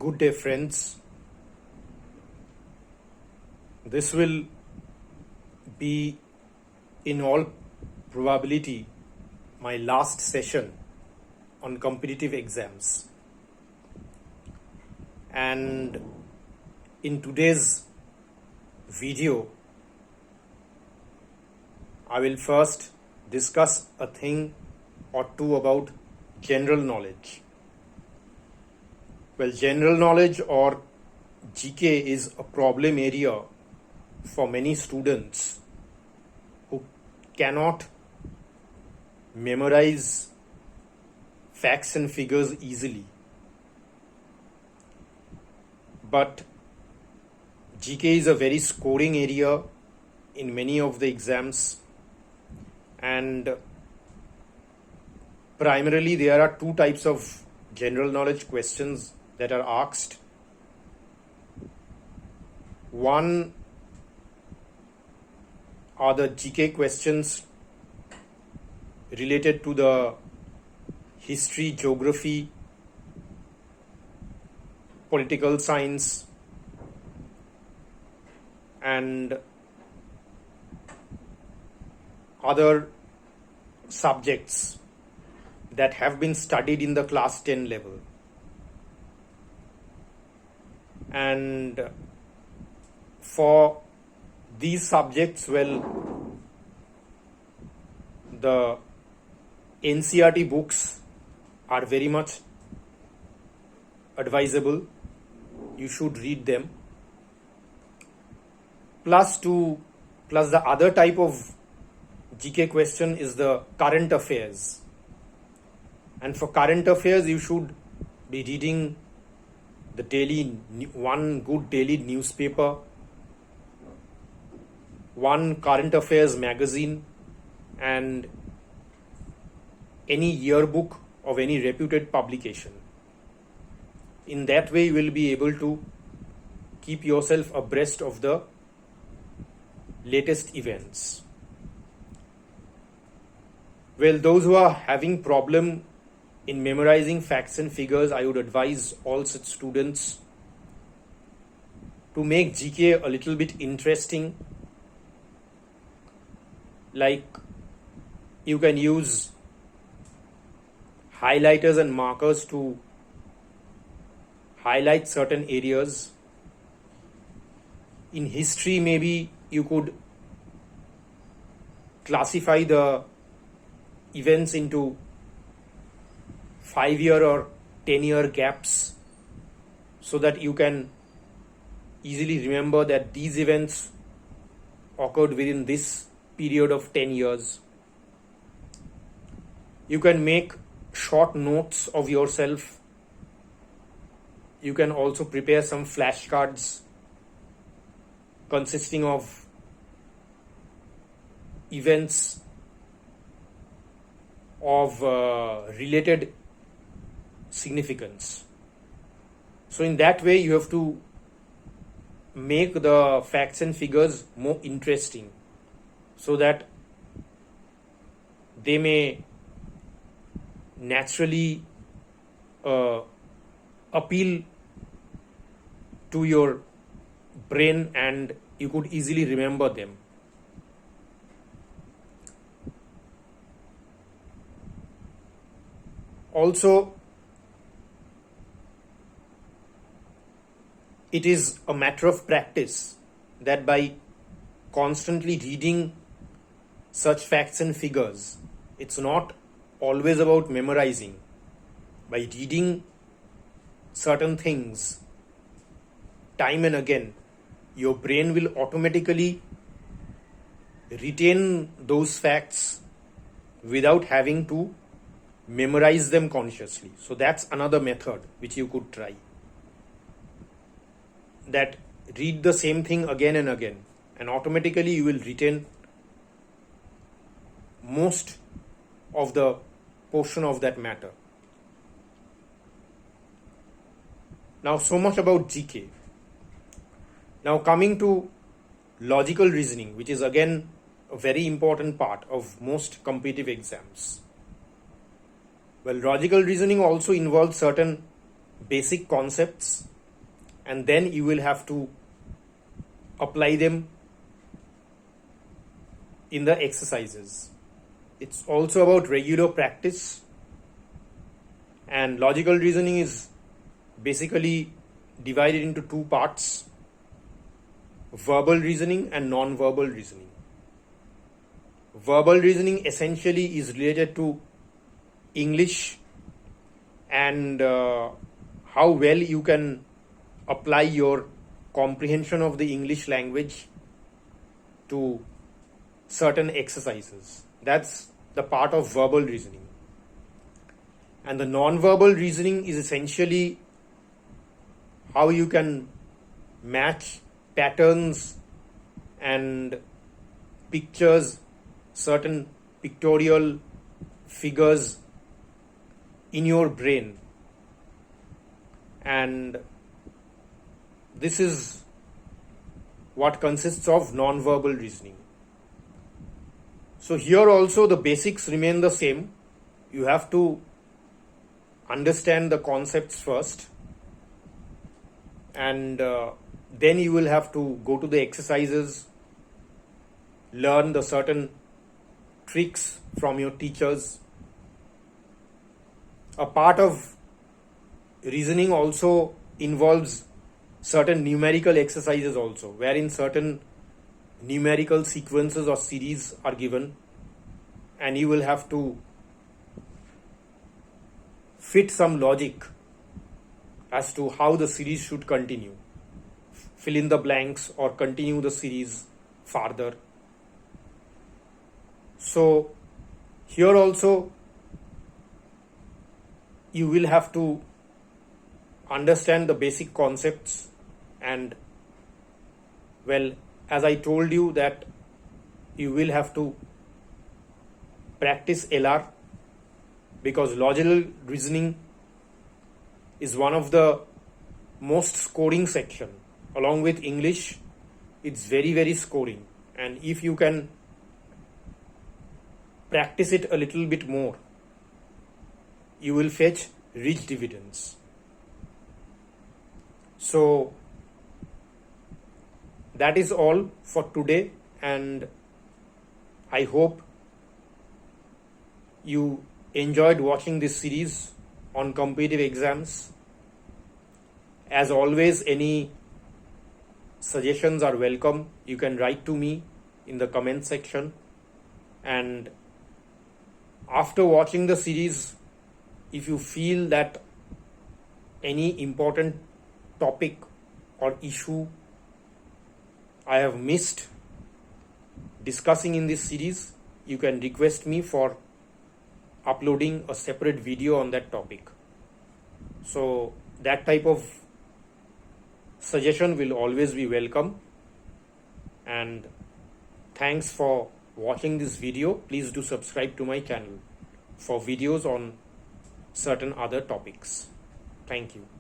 Good day, friends. This will be, in all probability, my last session on competitive exams. And in today's video, I will first discuss a thing or two about general knowledge. Well, general knowledge or GK is a problem area for many students who cannot memorize facts and figures easily. But GK is a very scoring area in many of the exams, and primarily there are two types of general knowledge questions that are asked. One are the GK questions related to the history, geography, political science, and other subjects that have been studied in the class 10 level. And for these subjects, well, the NCERT books are very much advisable. You should read them. Plus the other type of GK question is the current affairs. And for current affairs, you should be reading one good daily newspaper, one current affairs magazine, and any yearbook of any reputed publication. In that way, you will be able to keep yourself abreast of the latest events. Well, those who are having problem in memorizing facts and figures, I would advise all such students to make GK a little bit interesting. Like, you can use highlighters and markers to highlight certain areas. In history, maybe you could classify the events into 5-year or 10-year gaps so that you can easily remember that these events occurred within this period of 10 years. You can make short notes of yourself. You can also prepare some flashcards consisting of events of related significance. So in that way, you have to make the facts and figures more interesting so that they may naturally appeal to your brain and you could easily remember them. Also, it is a matter of practice that by constantly reading such facts and figures, it's not always about memorizing. By reading certain things time and again, your brain will automatically retain those facts without having to memorize them consciously. So that's another method which you could try. That read the same thing again and again, and automatically you will retain most of the portion of that matter. Now, so much about GK. Now, coming to logical reasoning, which is again a very important part of most competitive exams. Well, logical reasoning also involves certain basic concepts and then you will have to apply them in the exercises. It's also about regular practice, and logical reasoning is basically divided into two parts: verbal reasoning and non-verbal reasoning. Verbal reasoning essentially is related to English and how well you can apply your comprehension of the English language to certain exercises. That's the part of verbal reasoning. And the non-verbal reasoning is essentially how you can match patterns and pictures, certain pictorial figures in your brain. And this is what consists of non-verbal reasoning. So here also the basics remain the same. You have to understand the concepts first, and then you will have to go to the exercises, learn the certain tricks from your teachers. A part of reasoning also involves certain numerical exercises also, wherein certain numerical sequences or series are given, and you will have to fit some logic as to how the series should continue, fill in the blanks or continue the series farther. So here also you will have to understand the basic concepts, and well, as I told you that you will have to practice LR, because logical reasoning is one of the most scoring section. Along with English, it's very scoring, and if you can practice it a little bit more, you will fetch rich dividends. So that is all for today, and I hope you enjoyed watching this series on competitive exams. As always, any suggestions are welcome. You can write to me in the comment section, and after watching the series, if you feel that any important topic or issue I have missed discussing in this series, you can request me for uploading a separate video on that topic. So that type of suggestion will always be welcome. And thanks for watching this video. Please do subscribe to my channel for videos on certain other topics. Thank you.